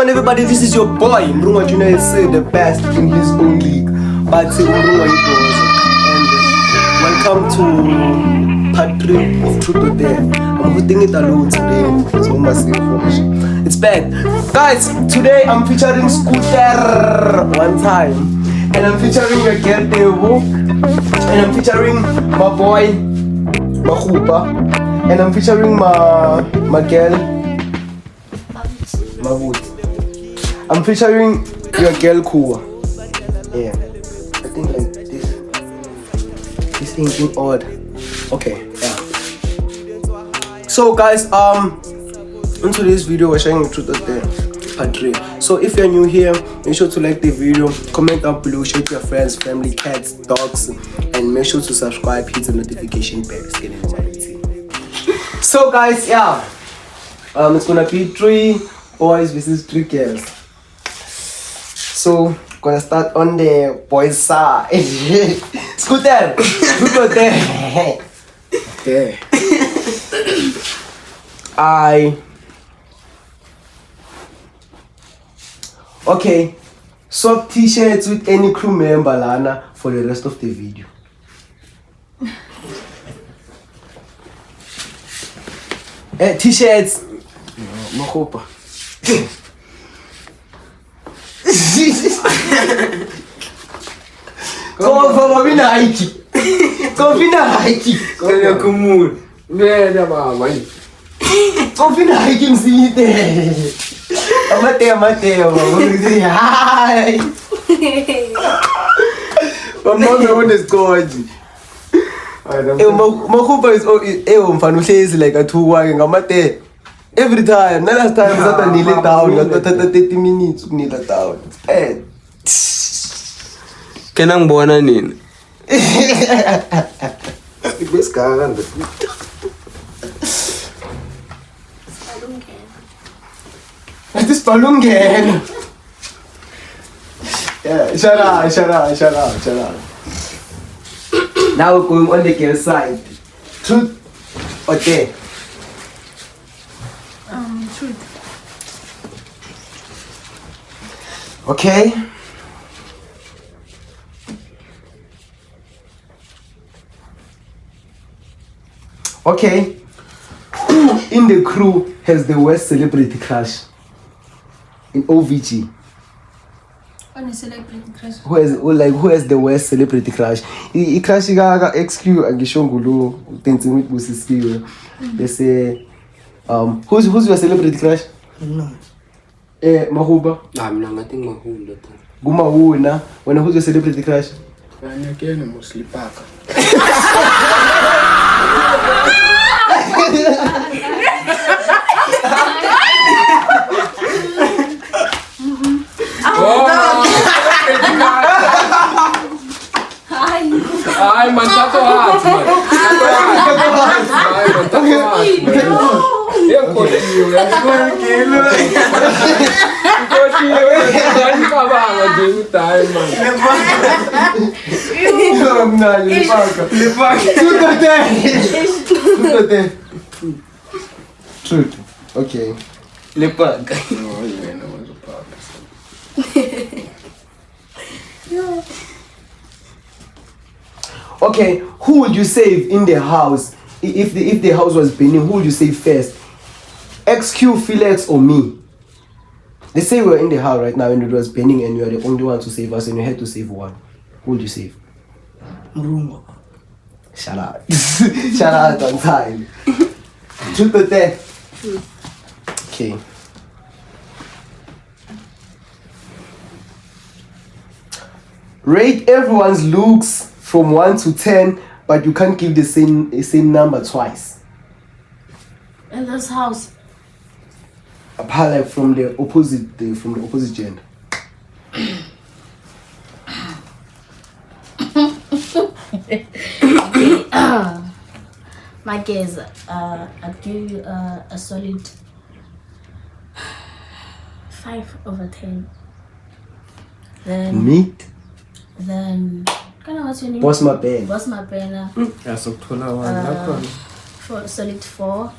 on, everybody? This is your boy Mrunga Junior is the best in his own league. But Mrunga and welcome to part 3 of Truth or Dare. I'm hosting it alone today, so massive information. It's back, guys. Today I'm featuring Scooter one time, and I'm featuring your girl TEBOW, and I'm featuring my boy MAGOPA, and I'm featuring my girl MMABOTSE. I'm featuring your girl KHUWA. Yeah, I think like this ain't odd. Okay, yeah. So guys, in today's video we're sharing the Truth or Dare part 3. So if you're new here, make sure to like the video, comment down below, share it to your friends, family, cats, dogs, and make sure to subscribe, hit the notification bell. So guys, yeah, it's gonna be 3 boys versus 3 girls. So gonna start on the boys side. Scooter, Truth or Dare. Okay. Okay, swap t-shirts with any crew member Lana for the rest of the video. T-shirts. MAGOPA. Come for me Nike. Come for Nike. Come comum. Velha mamãe. Come for Nike mzide. Amateo. Hi. Mama on the score. MAGOPA is mfana uhlezi like athuwa ngamate. Every time, not last time, I kneel it down. You got 30 minutes to kneel it down. Can I go on in? This guy, this balloon game. Yeah, shut up. Now we're going on the girl side. Truth or Dare? Truth. Okay. Okay. Who in the crew has the worst celebrity crush? In OVG. On a celebrity crush. Who has the worst celebrity crush? I crush ga XQ angishongulu utenzi with busisiwe. They say who's your celebrity crush? No. MAGOPA. I'm not think Mahula. Guma when who's your celebrity crush? I'm again mostly Paka. Ai, man, tatuado, mano. Eu curti, Truth. Okay. Lepaga. Okay, who would you save in the house? If the house was burning, who would you save first? XQ, Felix, or me? They say we're in the house right now and it was burning and you're the only one to save us and you had to save one. Who would you save? Mrunga. Shout out. Shout out on time. Truth or Dare? Okay. Rate everyone's looks from 1 to 10, but you can't give the same number twice. In this house. Apart like from the opposite gender. My guess, I'd give you a solid 5/10. Then Meat. What's your name? BOSSMABENA. BOSSMABENA. Essa altura lá, For solid 4.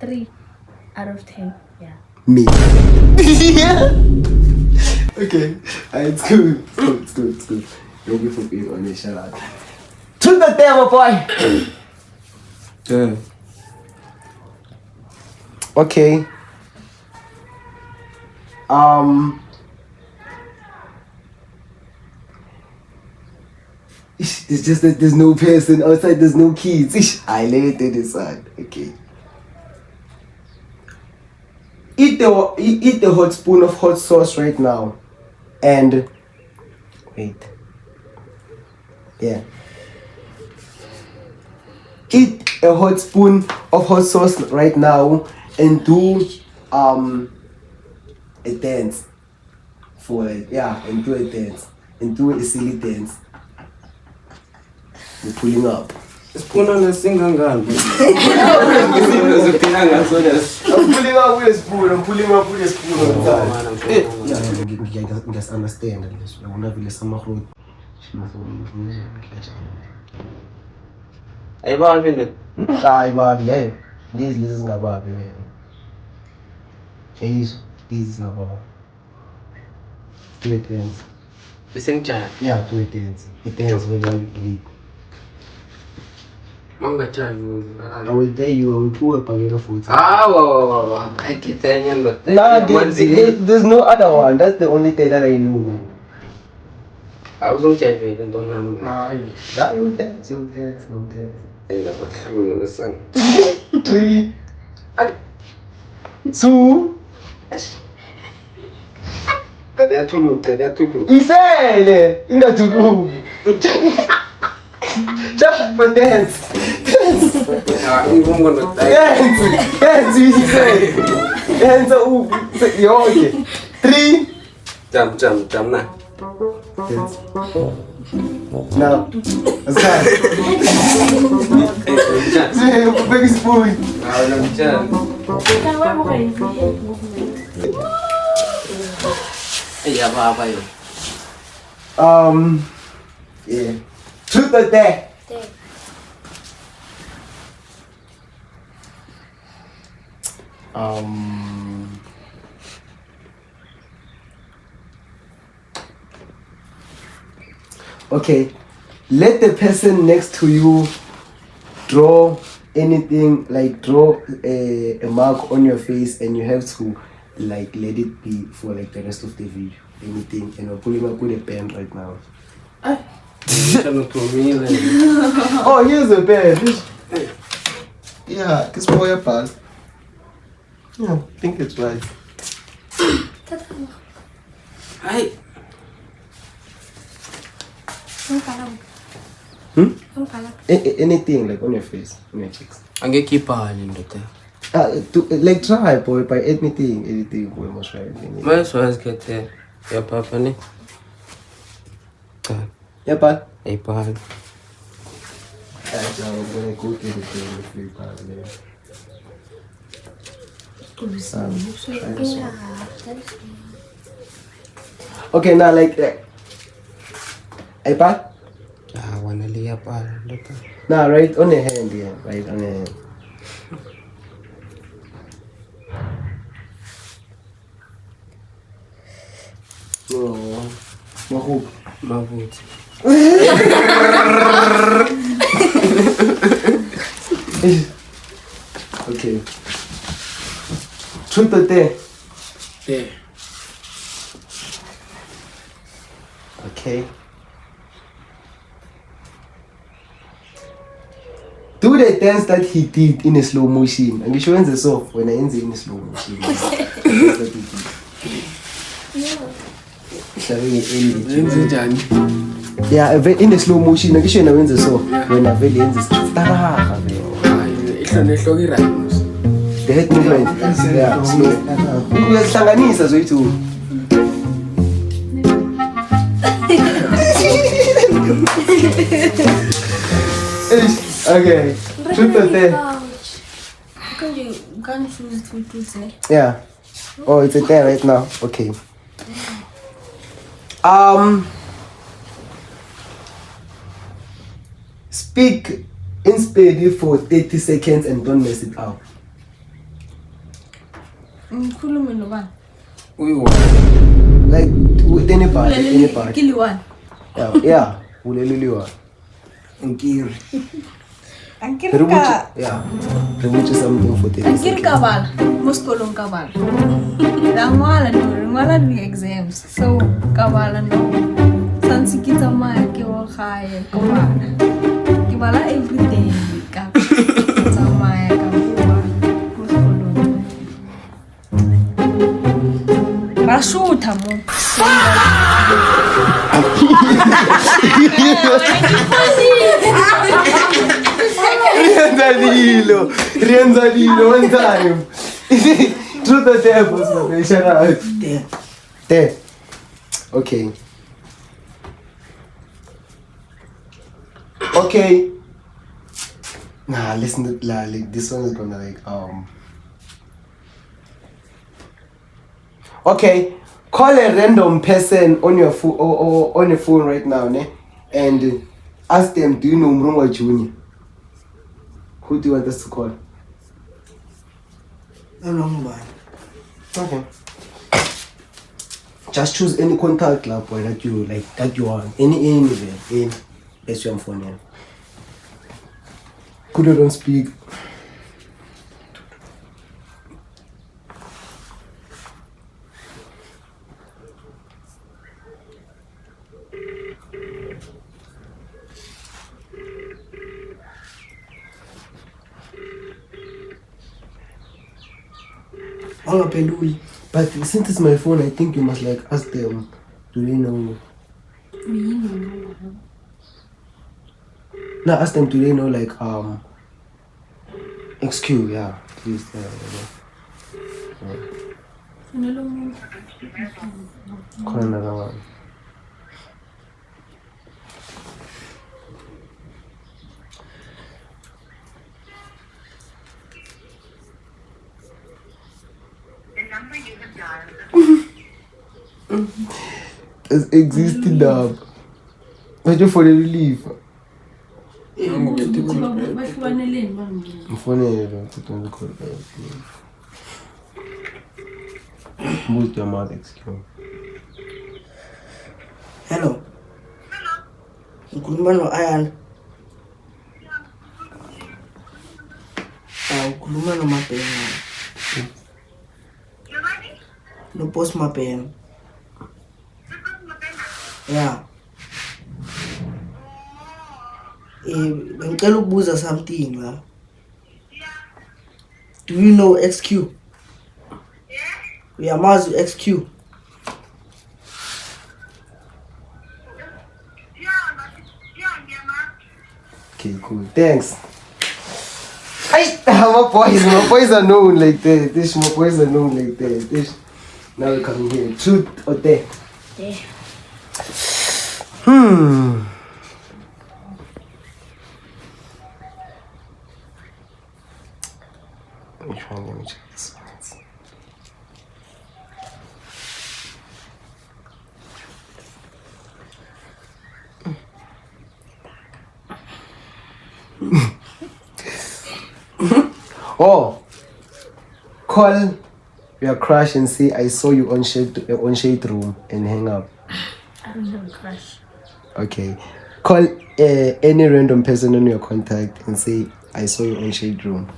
3. Out of 10. Yeah. Me. Okay. It's good. It's good. Thank you for being honest. Shout out. To the devil, boy. Yeah. Okay. It's just that there's no person outside, there's no kids. I let it decide. Okay. Eat the hot spoon of hot sauce right now. And wait. Yeah. Eat a hot spoon of hot sauce right now and do a dance for it. Yeah, and do a dance. And do a silly dance. You're pulling up. Spoon on the single gun. I'm pulling up with a spoon. On time. Just understand this. I wanna be some road. Ay, bakit pinit? Ay, Bobby, hey. This is not Bobby, man. This is not Bobby. 2 attempts. Bising chan. Yeah, 2 attempts. Attempts with one. Manga chan. I will tell you, I will pull up a food. Wow. Ay, kita niyan ba? Nah, there's no other one. That's the only thing that I know. Ako yung chan, don't know. Ay, that you dance, you dance. Ay, dapat kami nasan. 3, Ay, 2, tadi tulog. Isele! Inga tulog. Just for dance. Ah, ibang mo na tayo. Dance, Isele. Dance, yo, okay. 3. Jam na. Dance. Now, what's that? Big spoon. Walang chan. Kan wala mo kayo. Ay, apa yun? Yeah. Truth or dare? Okay. Let the person next to you draw anything, like draw a mark on your face, and you have to like let it be for like the rest of the video. Anything, and I'm pulling up with a pen right now. Oh, here's a pen. Yeah, this for your pass. Yeah, I think it's right. Ay, Anything like on your face, on your cheeks. ang kikipahalin dito. Like try boy by anything boy must try anything. Mas was kete. Ya papa ni. Yeah, but Ay, pahal. I'm gonna go to the free part there. Okay, now like iPad? Ah, wanaliya pahal dito. Nah, right on your hand, yeah, right on your hand. Oh, mahub. Mabuti. Okay. Truth or dare? Eh. Okay. Do the dance that he did in a slow motion. And you when this off when I end in a slow motion. That's what he did. Yeah, in a slow motion. And you when this off when I really end this. The head movement. Yeah, slow. Uyazihlanganisa zoyithi. Okay. Truth or dare? You can't choose to say. Yeah. Oh, it's a dare right now. Okay. Speak in Spedi for 30 seconds and don't mess it up. Ngikhulume nobani? Like with anybody. Kiliwan. Yeah. Uleliliwa. Nkiri. Ankirka. Yeah. Remove something for 30 seconds. Kabal. Muskolong kabal. Rangwala ni exams. So kabala no. Sansi kita maya kiwa kaya kabala. Kibala everyday. Kita maya kabala. Muskolong. Rashuta mo. Rienzalilo, one time. Truth or dare, BOSSMABENA, shut up. Dare. Okay. Okay. Nah, listen to like this one is gonna like Okay. Call a random person on your phone or on your phone right now, ne? And ask them, do you know Mrungwa Junior? Who do you want us to call? Okay. Just choose any contact club boy that you like, that you want. Any best your phone name. Could you don't speak? But since it's my phone, I think you must like ask them, do they know? No, ask them, do they know like XQ, yeah, please. Call another one. It's existing now. But you for the relief. Move your mouth, excuse. Hello. Ngikhuluma no-Ayan. Ngikhuluma noMabena. No-BOSSMABENA. Yeah. Bengicela ukubuza something la. Do you know XQ? Uyamazi XQ? Okay, cool. Thanks. My boys are known like that. My boys are known like that. Now we're coming here. Truth or dare? Dare. Which one? Let me check this one. Oh, call your crush and say I saw you on shade room and hang up. I don't have a crush. Okay. Call any random person on your contact and say I saw you on shade room.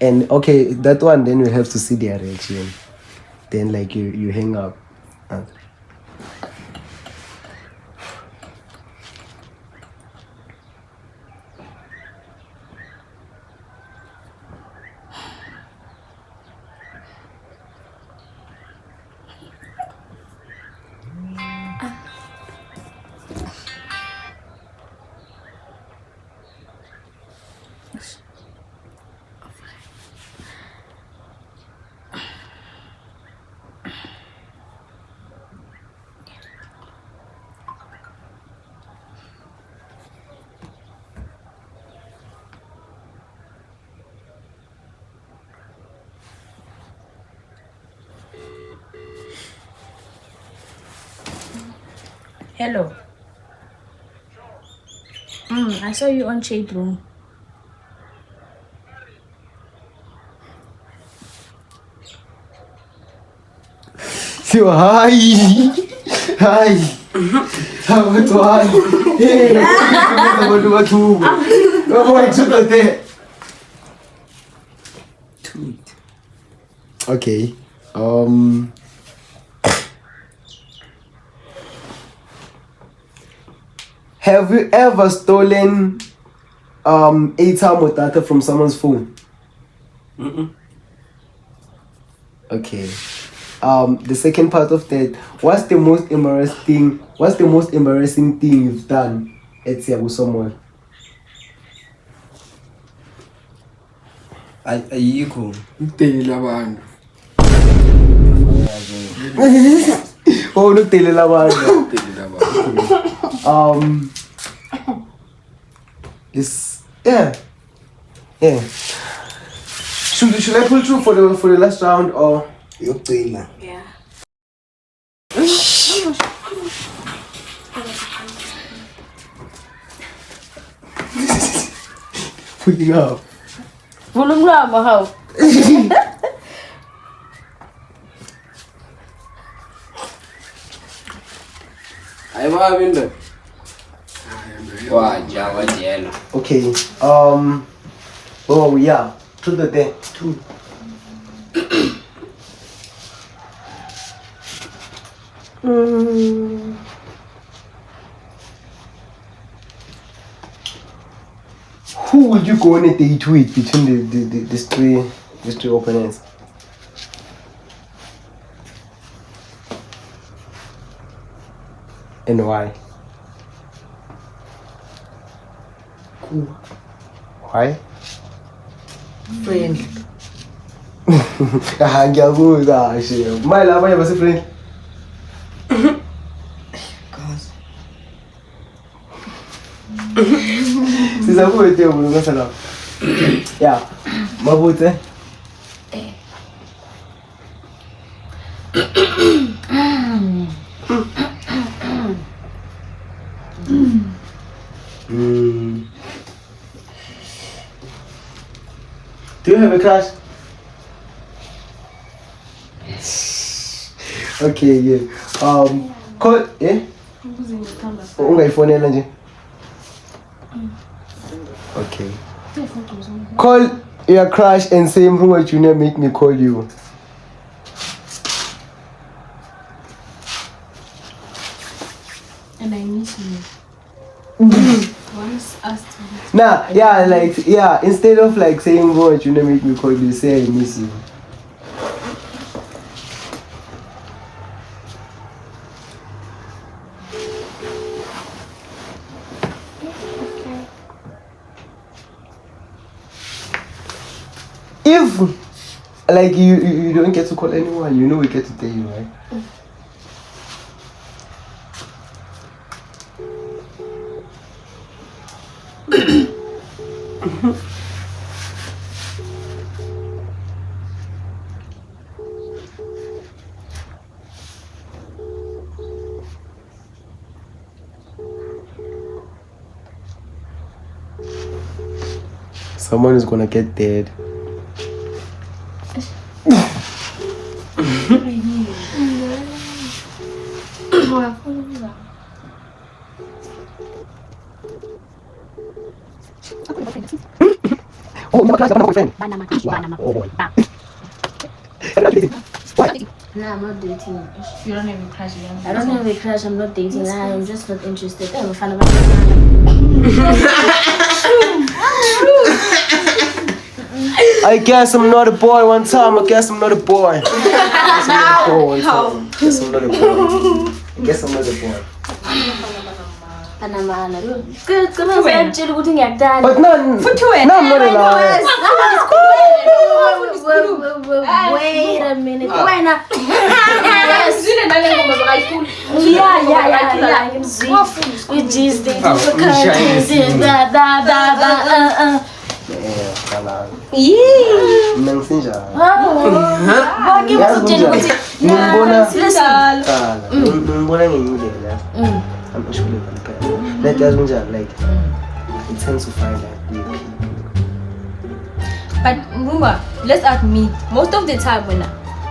And okay, that one then we have to see their reaction. Then like you hang up. Hello. I saw you on shade room. So hi. Hi. How about one? Hey. What two? What there? Tweet. Okay. Have you ever stolen airtime or data from someone's phone? Okay. The second part of that, what's the most embarrassing thing you've done at with someone? Ayikho. Ukudelela abantu. Oh, no, tell abantu. Ukudelela abantu. It's yeah. Should I pull through for the last round or? Yokugcina. Yeah. Pulling up. Vulumlama how? Ayibabindo. Wajela. Okay. Oh yeah. Truth or dare. Two. Who would you go on a date with between these three opponents? And why? Why? Friend. Ngiyabuza nje. Manje abanye base-friend. Cause. Sizakuwethe umuntu la. Yeah. Mabotse. Do you have a crush? Okay, yeah. Call ungayifonela nje. Okay. Call your crush and say Mrunga Junior make me call you. And I miss you. Once asked me. Nah, yeah, like, yeah, instead of like saying Mrunga Junior make me call you, say I miss you. If like you don't get to call anyone, you know we get to tell you, right? Someone is gonna get dead. Oh, you have a crush, you have a boyfriend. Oh boy. No, I'm not dating. You don't have a crush. I don't have a crush. I'm not dating. I'm just not interested. I'm a fan of I guess I'm not a boy one time. I guess I'm not a boy. I guess I'm not a boy. I guess I'm not a boy. Panamana. Good. Come on, I'm chill with you. But no, I'm not a liar. Wait a minute. Why not? We just did it tends to find like weird people. But Mrunga, let's admit, most of the time when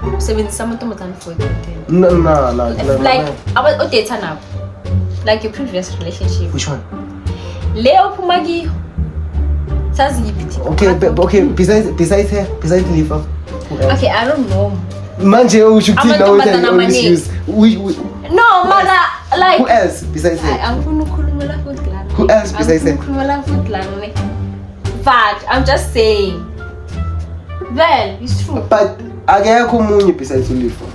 Usebenzisa amantombazane for content. No. Like about date now. Like your previous relationship. Which one? Leo Pumagi. Okay, besides her, besides Lifa. Okay, I don't know. Manje, who should I'm now a always use? No, mother, like. Who else besides her? I'm going to Kulumala Footland. Who else besides her? Kulumala Footland. But I'm just saying. Well, it's true. But I get a besides Lifa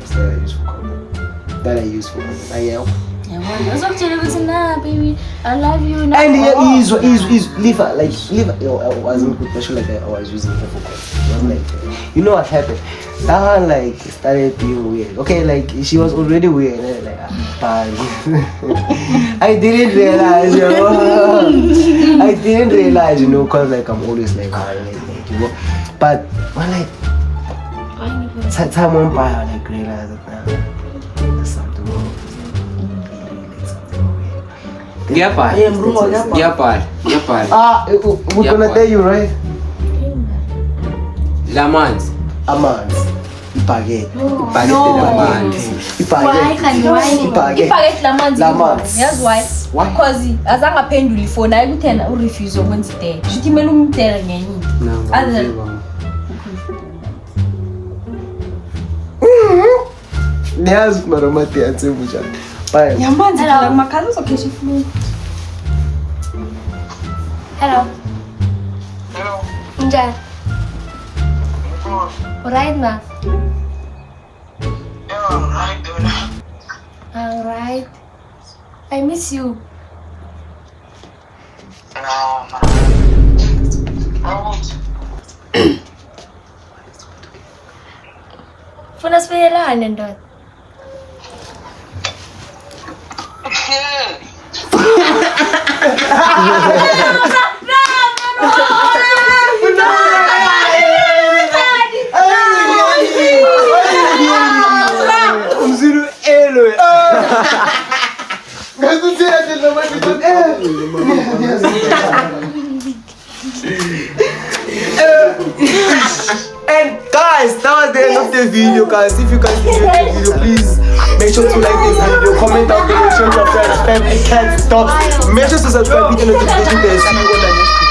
that I use for content. I was actually listening, baby. I love you. Now. And he's Lifa, like Lifa. I wasn't good pressure like I was using her for content. Like, you know what happened? That one like started being weird. Okay, like she was already weird. And like, I didn't realize, I didn't realize, cause like I'm always like, but when like time went by, I like realized that there's something wrong. Gapal. We're gonna tell you, right? Lamans. Amans. Ipage. Why can you? That's why. Because as I'm a pendulum for now, you can refuse on Wednesday. Should you me tell again? There's Maramati and Sebuja. Bye. Hello. Nja. Alright, ma. Alright. I miss you. Funa spelelane ndoda. And guys, that was the end of the video, guys. If you guys enjoyed the video, please make sure to like this video, comment down below, show your friends, family, cats, dogs. Make sure to subscribe, hit the notification bell. See you on the next video.